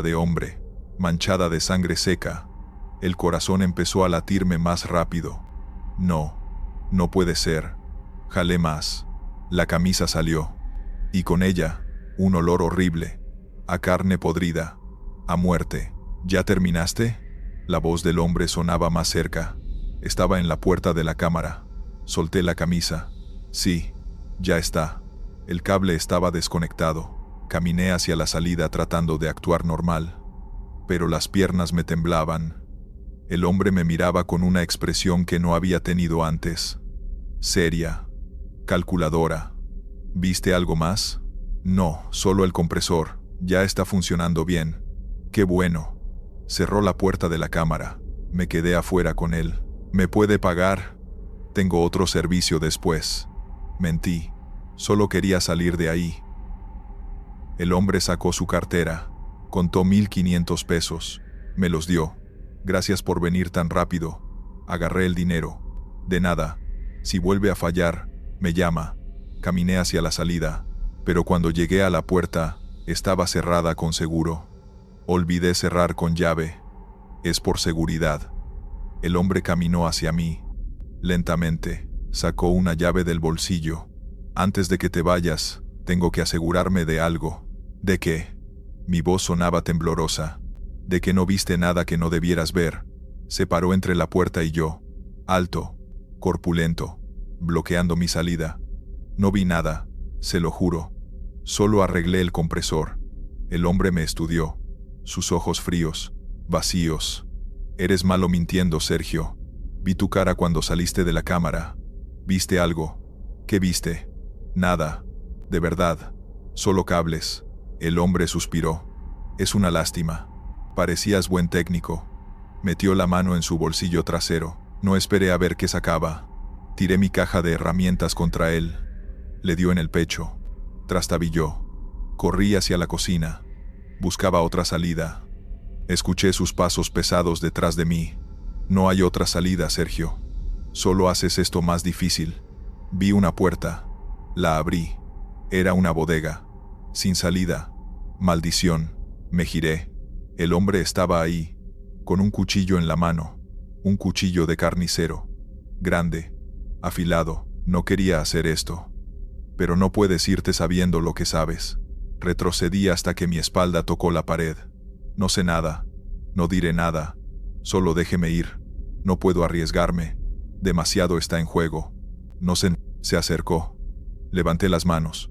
Speaker 1: de hombre, manchada de sangre seca. El corazón empezó a latirme más rápido. No puede ser. Jalé más. La camisa salió. Y con ella, un olor horrible. A carne podrida. A muerte. ¿Ya terminaste?, la voz del hombre sonaba más cerca. Estaba en la puerta de la cámara. Solté la camisa. Sí, ya está. El cable estaba desconectado. Caminé hacia la salida tratando de actuar normal. Pero las piernas me temblaban. El hombre me miraba con una expresión que no había tenido antes. Seria. Calculadora. ¿Viste algo más? No, solo el compresor. Ya está funcionando bien. Qué bueno. Cerró la puerta de la cámara. Me quedé afuera con él. ¿Me puede pagar? Tengo otro servicio después. Mentí. Solo quería salir de ahí. El hombre sacó su cartera. Contó 1,500 pesos. Me los dio. Gracias por venir tan rápido. Agarré el dinero. De nada. Si vuelve a fallar, me llama. Caminé hacia la salida, pero cuando llegué a la puerta, estaba cerrada con seguro. Olvidé cerrar con llave. Es por seguridad. El hombre caminó hacia mí. Lentamente, sacó una llave del bolsillo. Antes de que te vayas, tengo que asegurarme de algo. ¿De qué? Mi voz sonaba temblorosa. De que no viste nada que no debieras ver. Se paró entre la puerta y yo. Alto, corpulento, bloqueando mi salida. No vi nada, se lo juro. Solo arreglé el compresor. El hombre me estudió. sus ojos fríos, vacíos. Eres malo mintiendo, Sergio. Vi tu cara cuando saliste de la cámara. ¿Viste algo? ¿Qué viste? Nada. De verdad. Solo cables. El hombre suspiró. Es una lástima. Parecías buen técnico. Metió la mano en su bolsillo trasero. No esperé a ver qué sacaba. Tiré mi caja de herramientas contra él. Le dio en el pecho. Trastabilló. Corrí hacia la cocina. Buscaba otra salida. Escuché sus pasos pesados detrás de mí. No hay otra salida, Sergio. Solo haces esto más difícil. Vi una puerta. La abrí. Era una bodega. Sin salida. Maldición. Me giré. El hombre estaba ahí, con un cuchillo en la mano. Un cuchillo de carnicero. Grande. Afilado. No quería hacer esto. Pero no puedes irte sabiendo lo que sabes. Retrocedí hasta que mi espalda tocó la pared. No sé nada. No diré nada. Solo déjeme ir. No puedo arriesgarme. Demasiado está en juego. No sé. Se acercó. Levanté las manos.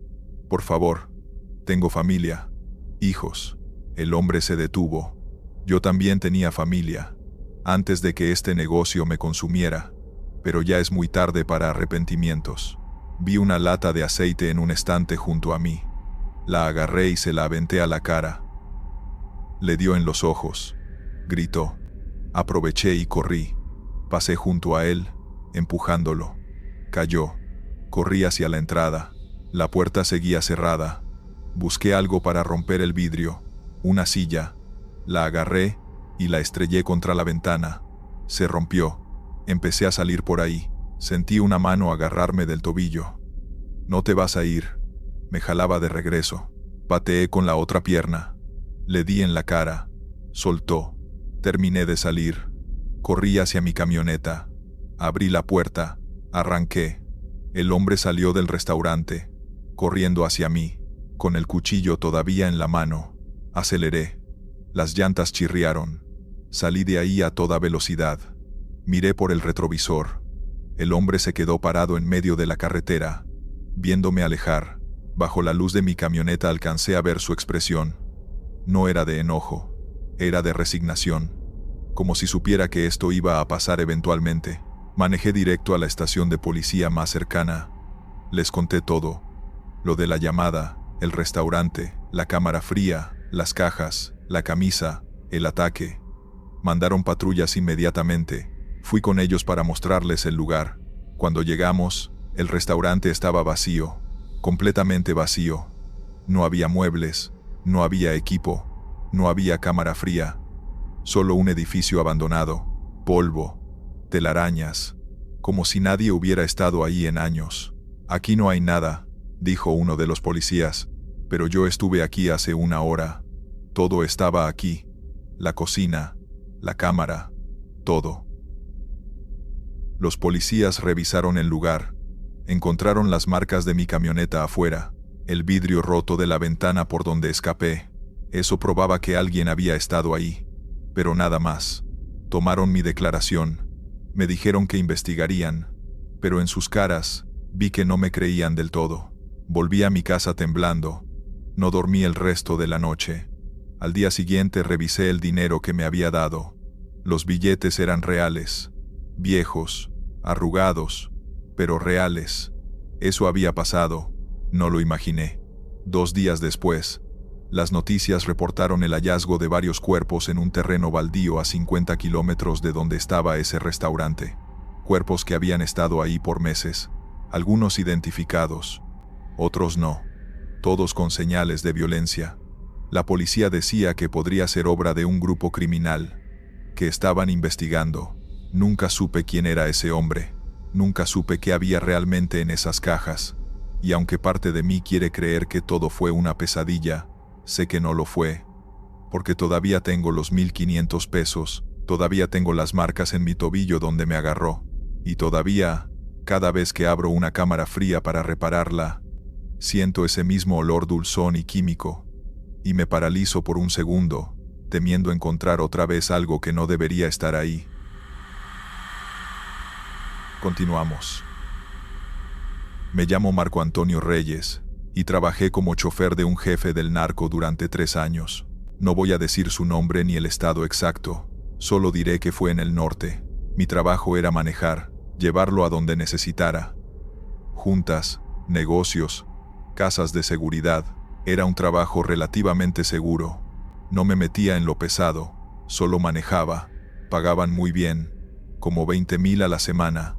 Speaker 1: Por favor. Tengo familia. Hijos. El hombre se detuvo. Yo también tenía familia. Antes de que este negocio me consumiera. Pero ya es muy tarde para arrepentimientos. Vi una lata de aceite en un estante junto a mí. La agarré y se la aventé a la cara. Le dio en los ojos. Gritó. Aproveché y corrí. Pasé junto a él, empujándolo. Cayó. Corrí hacia la entrada. La puerta seguía cerrada. Busqué algo para romper el vidrio. Una silla. La agarré y la estrellé contra la ventana. Se rompió. Empecé a salir por ahí. Sentí una mano agarrarme del tobillo. No te vas a ir. Me jalaba de regreso. Pateé con la otra pierna. Le di en la cara. Soltó. Terminé de salir. Corrí hacia mi camioneta. Abrí la puerta. Arranqué. El hombre salió del restaurante, corriendo hacia mí, con el cuchillo todavía en la mano. Aceleré. Las llantas chirriaron. Salí de ahí a toda velocidad. Miré por el retrovisor. El hombre se quedó parado en medio de la carretera, viéndome alejar. Bajo la luz de mi camioneta alcancé a ver su expresión. No era de enojo, era de resignación, como si supiera que esto iba a pasar eventualmente. Manejé directo a la estación de policía más cercana. Les conté todo. Lo de la llamada, el restaurante, la cámara fría, las cajas, la camisa, el ataque. Mandaron patrullas inmediatamente. Fui con ellos para mostrarles el lugar. Cuando llegamos, el restaurante estaba vacío, completamente vacío. No había muebles, no había equipo, no había cámara fría. Solo un edificio abandonado, polvo, telarañas, como si nadie hubiera estado ahí en años. Aquí no hay nada, dijo uno de los policías, pero yo estuve aquí hace una hora. Todo estaba aquí. La cocina, la cámara, todo. Los policías revisaron el lugar. Encontraron las marcas de mi camioneta afuera, el vidrio roto de la ventana por donde escapé. Eso probaba que alguien había estado ahí. Pero nada más. Tomaron mi declaración. Me dijeron que investigarían, pero en sus caras vi que no me creían del todo. Volví a mi casa temblando. No dormí el resto de la noche. Al día siguiente revisé el dinero que me había dado. Los billetes eran reales, viejos, arrugados, pero reales. Eso había pasado, no lo imaginé. 2 días después, las noticias reportaron el hallazgo de varios cuerpos en un terreno baldío a 50 kilómetros de donde estaba ese restaurante. Cuerpos que habían estado ahí por meses, algunos identificados, otros no, todos con señales de violencia. La policía decía que podría ser obra de un grupo criminal, que estaban investigando. Nunca supe quién era ese hombre, nunca supe qué había realmente en esas cajas, y aunque parte de mí quiere creer que todo fue una pesadilla, sé que no lo fue, porque todavía tengo los 1,500 pesos, todavía tengo las marcas en mi tobillo donde me agarró, y todavía, cada vez que abro una cámara fría para repararla, siento ese mismo olor dulzón y químico, y me paralizo por un segundo, temiendo encontrar otra vez algo que no debería estar ahí. Continuamos. Me llamo Marco Antonio Reyes, y trabajé como chofer de un jefe del narco durante 3 años. No voy a decir su nombre ni el estado exacto, solo diré que fue en el norte. Mi trabajo era manejar, llevarlo a donde necesitara. Juntas, negocios, casas de seguridad. Era un trabajo relativamente seguro. No me metía en lo pesado, solo manejaba. Pagaban muy bien, como 20,000 a la semana,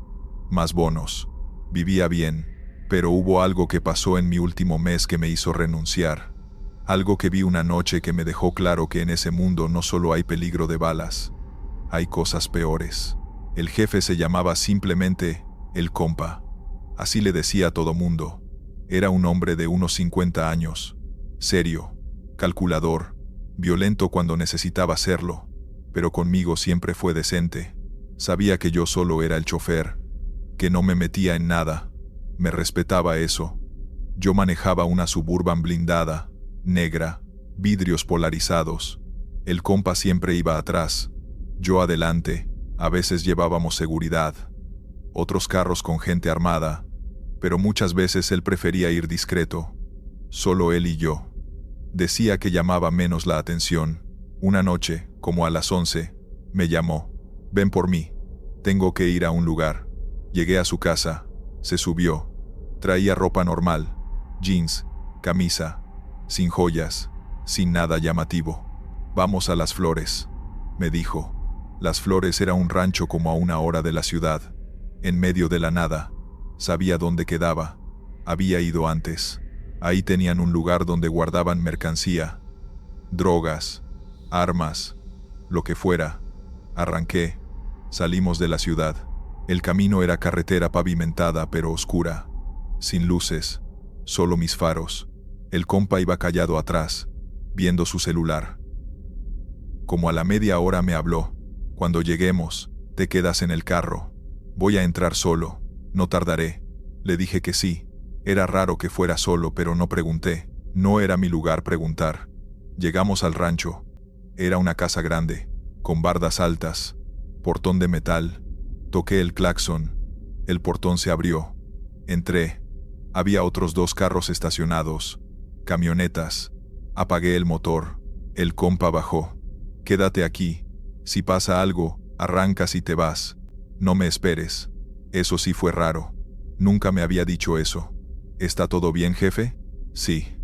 Speaker 1: más bonos. Vivía bien, pero hubo algo que pasó en mi último mes que me hizo renunciar. Algo que vi una noche que me dejó claro que en ese mundo no solo hay peligro de balas, hay cosas peores. El jefe se llamaba simplemente el compa. Así le decía a todo mundo. Era un hombre de unos 50 años, serio, calculador, violento cuando necesitaba serlo, pero conmigo siempre fue decente. Sabía que yo solo era el chofer, que no me metía en nada. Me respetaba eso. Yo manejaba una Suburban blindada, negra, vidrios polarizados. El compa siempre iba atrás, yo adelante. A veces llevábamos seguridad, otros carros con gente armada, pero muchas veces él prefería ir discreto, solo él y yo. Decía que llamaba menos la atención. Una noche, como a las 11, me llamó. Ven por mí, tengo que ir a un lugar. Llegué a su casa, se subió. Traía ropa normal, jeans, camisa, sin joyas, sin nada llamativo. Vamos a Las Flores, me dijo. Las Flores era un rancho como a 1 hora de la ciudad, en medio de la nada. Sabía dónde quedaba. Había ido antes. Ahí tenían un lugar donde guardaban mercancía, drogas, armas, lo que fuera. Arranqué. Salimos de la ciudad. El camino era carretera pavimentada pero oscura, sin luces, solo mis faros. El compa iba callado atrás, viendo su celular. Como a la media hora me habló. Cuando lleguemos, te quedas en el carro. Voy a entrar solo, no tardaré. Le dije que sí. Era raro que fuera solo, pero no pregunté. No era mi lugar preguntar. Llegamos al rancho. Era una casa grande, con bardas altas, portón de metal. Toqué el claxon. El portón se abrió. Entré. Había otros 2 carros estacionados, camionetas. Apagué el motor. El compa bajó. Quédate aquí. Si pasa algo, arrancas y te vas. No me esperes. Eso sí fue raro. Nunca me había dicho eso. ¿Está todo bien, jefe? Sí.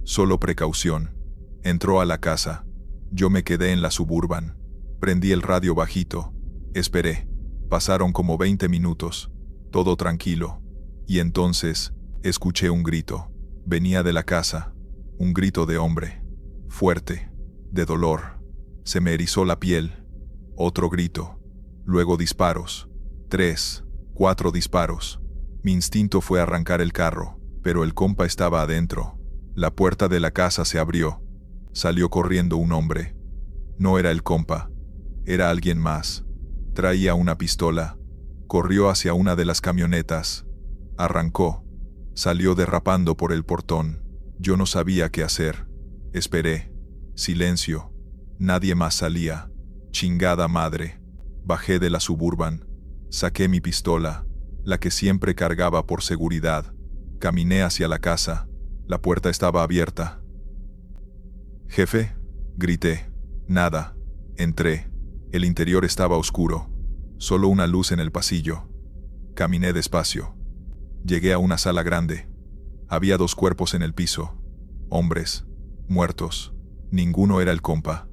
Speaker 1: Solo precaución. Entró a la casa. Yo me quedé en la Suburban. Prendí el radio bajito. Esperé. Pasaron como 20 minutos. Todo tranquilo. Y entonces, escuché un grito. Venía de la casa. Un grito de hombre. Fuerte. De dolor. Se me erizó la piel. Otro grito. Luego disparos. 3, 4 disparos. Mi instinto fue arrancar el carro, pero el compa estaba adentro. La puerta de la casa se abrió. Salió corriendo un hombre. No era el compa. Era alguien más. Traía una pistola. Corrió hacia una de las camionetas. Arrancó. Salió derrapando por el portón. Yo no sabía qué hacer. Esperé. Silencio. Nadie más salía. Chingada madre. Bajé de la Suburban. Saqué mi pistola, la que siempre cargaba por seguridad. Caminé hacia la casa. La puerta estaba abierta. «Jefe», grité. Nada. Entré. El interior estaba oscuro. Solo una luz en el pasillo. Caminé despacio. Llegué a una sala grande. Había 2 cuerpos en el piso. Hombres. Muertos. Ninguno era el compa.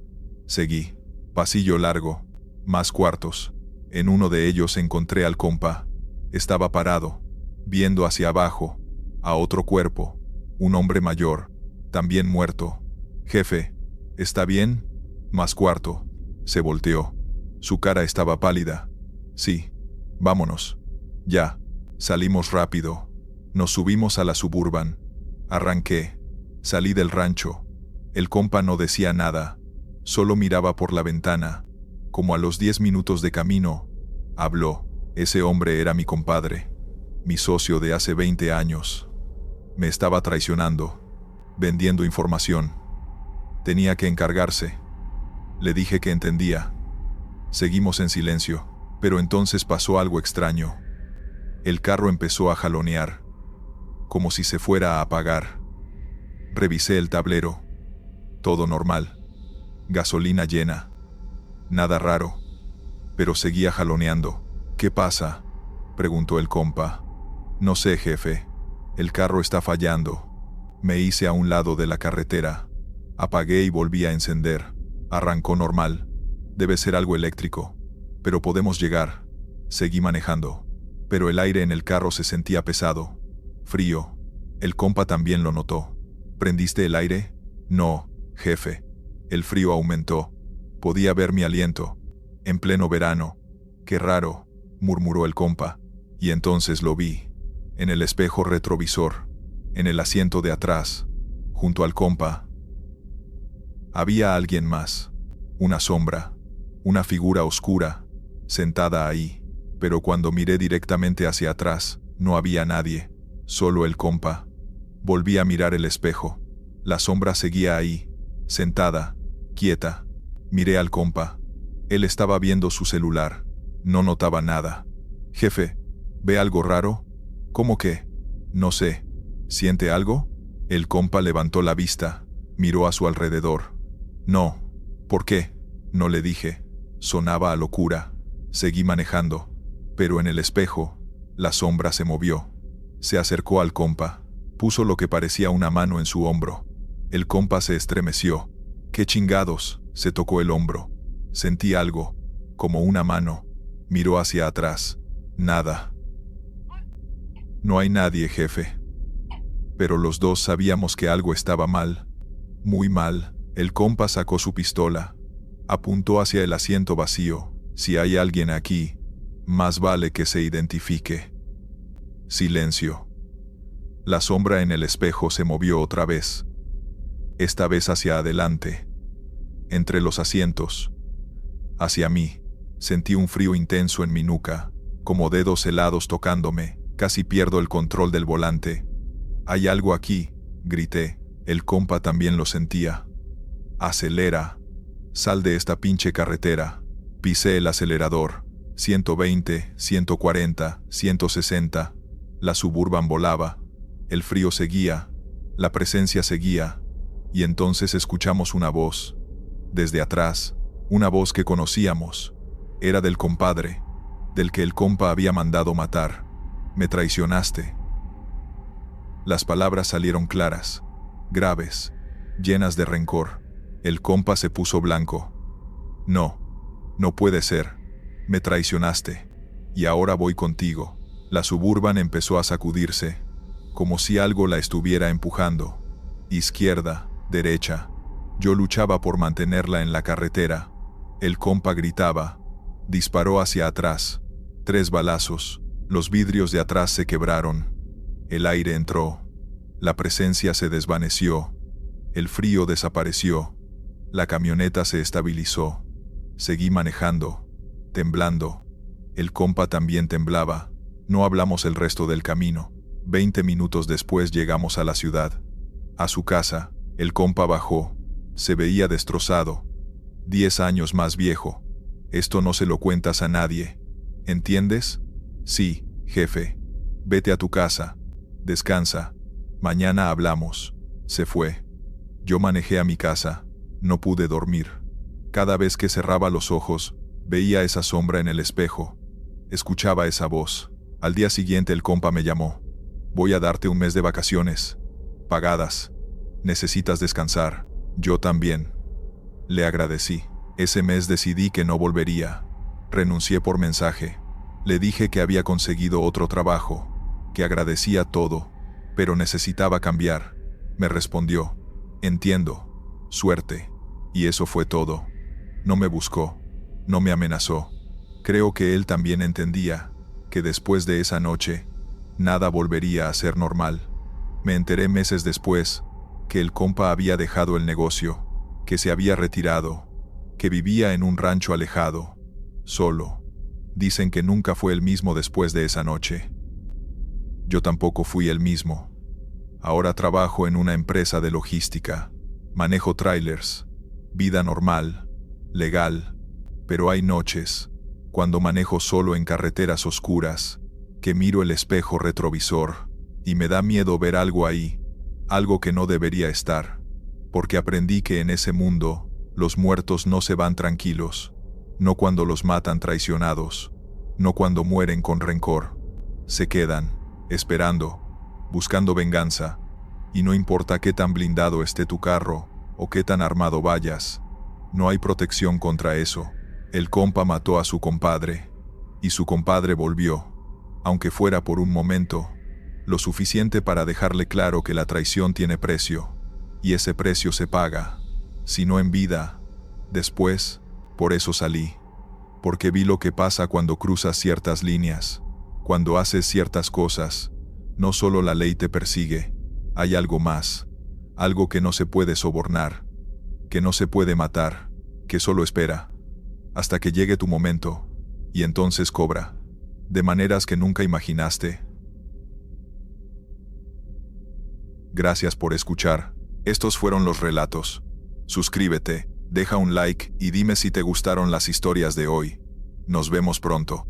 Speaker 1: Seguí. Pasillo largo. Más cuartos. En uno de ellos encontré al compa. Estaba parado, viendo hacia abajo, a otro cuerpo. Un hombre mayor, también muerto. «Jefe, ¿está bien?» Más cuarto. Se volteó. Su cara estaba pálida. «Sí. Vámonos». «Ya». Salimos rápido. Nos subimos a la Suburban. Arranqué. Salí del rancho. El compa no decía nada. Solo miraba por la ventana. Como a los 10 minutos de camino, habló. Ese hombre era mi compadre, mi socio de hace 20 años. Me estaba traicionando, vendiendo información. Tenía que encargarse. Le dije que entendía. Seguimos en silencio, pero entonces pasó algo extraño. El carro empezó a jalonear, como si se fuera a apagar. Revisé el tablero. Todo normal. gasolina llena. Nada raro. Pero seguía jaloneando. ¿Qué pasa?, preguntó el compa. No sé, jefe. El carro está fallando. Me hice a un lado de la carretera. Apagué y volví a encender. Arrancó normal. Debe ser algo eléctrico. Pero podemos llegar. Seguí manejando. Pero el aire en el carro se sentía pesado. Frío. El compa también lo notó. ¿Prendiste el aire? No, jefe. El frío aumentó. Podía ver mi aliento. En pleno verano. Qué raro, murmuró el compa. Y entonces lo vi. En el espejo retrovisor. En el asiento de atrás. Junto al compa. Había alguien más. Una sombra. Una figura oscura. Sentada ahí. Pero cuando miré directamente hacia atrás, no había nadie. Solo el compa. Volví a mirar el espejo. La sombra seguía ahí. Sentada. Quieta. Miré al compa. Él estaba viendo su celular. No notaba nada. Jefe, ¿ve algo raro? ¿Cómo qué? No sé. ¿Siente algo? El compa levantó la vista. Miró a su alrededor. No. ¿Por qué? No le dije. Sonaba a locura. Seguí manejando. Pero en el espejo, la sombra se movió. Se acercó al compa. Puso lo que parecía una mano en su hombro. El compa se estremeció. ¡Qué chingados! Se tocó el hombro. Sentí algo, como una mano. Miró hacia atrás. Nada. No hay nadie, jefe. Pero los dos sabíamos que algo estaba mal. Muy mal. El compa sacó su pistola. Apuntó hacia el asiento vacío. Si hay alguien aquí, más vale que se identifique. Silencio. La sombra en el espejo se movió otra vez. Esta vez hacia adelante. Entre los asientos. Hacia mí. Sentí un frío intenso en mi nuca, como dedos helados tocándome. Casi pierdo el control del volante. «Hay algo aquí», grité. El compa también lo sentía. «Acelera. Sal de esta pinche carretera». Pisé el acelerador. 120, 140, 160. La Suburban volaba. El frío seguía. La presencia seguía. Y entonces escuchamos una voz. Desde atrás. Una voz que conocíamos. Era del compadre. Del que el compa había mandado matar. «Me traicionaste». Las palabras salieron claras. Graves. Llenas de rencor. El compa se puso blanco. «No. No puede ser. Me traicionaste. Y ahora voy contigo». La Suburban empezó a sacudirse, como si algo la estuviera empujando. Izquierda, derecha. Yo luchaba por mantenerla en la carretera. El compa gritaba. Disparó hacia atrás. 3 balazos. Los vidrios de atrás se quebraron. El aire entró. La presencia se desvaneció. El frío desapareció. La camioneta se estabilizó. Seguí manejando, temblando. El compa también temblaba. No hablamos el resto del camino. 20 minutos después llegamos a la ciudad. A su casa, el compa bajó. Se veía destrozado. 10 años más viejo. Esto no se lo cuentas a nadie. ¿Entiendes? Sí, jefe. Vete a tu casa. Descansa. Mañana hablamos. Se fue. Yo manejé a mi casa. No pude dormir. Cada vez que cerraba los ojos, veía esa sombra en el espejo. Escuchaba esa voz. Al día siguiente el compa me llamó. «Voy a darte un mes de vacaciones. Pagadas. Necesitas descansar». Yo también. Le agradecí. Ese mes decidí que no volvería. Renuncié por mensaje. Le dije que había conseguido otro trabajo, que agradecía todo, pero necesitaba cambiar. Me respondió: «Entiendo. Suerte». Y eso fue todo. No me buscó. No me amenazó. Creo que él también entendía que después de esa noche, nada volvería a ser normal. Me enteré meses después que el compa había dejado el negocio, que se había retirado, que vivía en un rancho alejado, solo. Dicen que nunca fue el mismo después de esa noche. Yo tampoco fui el mismo. Ahora trabajo en una empresa de logística. Manejo trailers. Vida normal, legal, pero hay noches, cuando manejo solo en carreteras oscuras, que miro el espejo retrovisor y me da miedo ver algo ahí, algo que no debería estar, porque aprendí que en ese mundo Los muertos no se van tranquilos, no cuando los matan traicionados, no cuando mueren con rencor. Se quedan, esperando, buscando venganza, y no importa qué tan blindado esté tu carro, o qué tan armado vayas, no hay protección contra eso. El compa mató a su compadre, y su compadre volvió, aunque fuera por un momento, lo suficiente para dejarle claro que la traición tiene precio, y ese precio se paga, si no en vida, después. Por eso salí, porque vi lo que pasa cuando cruzas ciertas líneas, cuando haces ciertas cosas. No solo la ley te persigue, hay algo más, algo que no se puede sobornar, que no se puede matar, que solo espera, hasta que llegue tu momento, y entonces cobra, de maneras que nunca imaginaste. Gracias por escuchar. Estos fueron los relatos. Suscríbete, deja un like y dime si te gustaron las historias de hoy. Nos vemos pronto.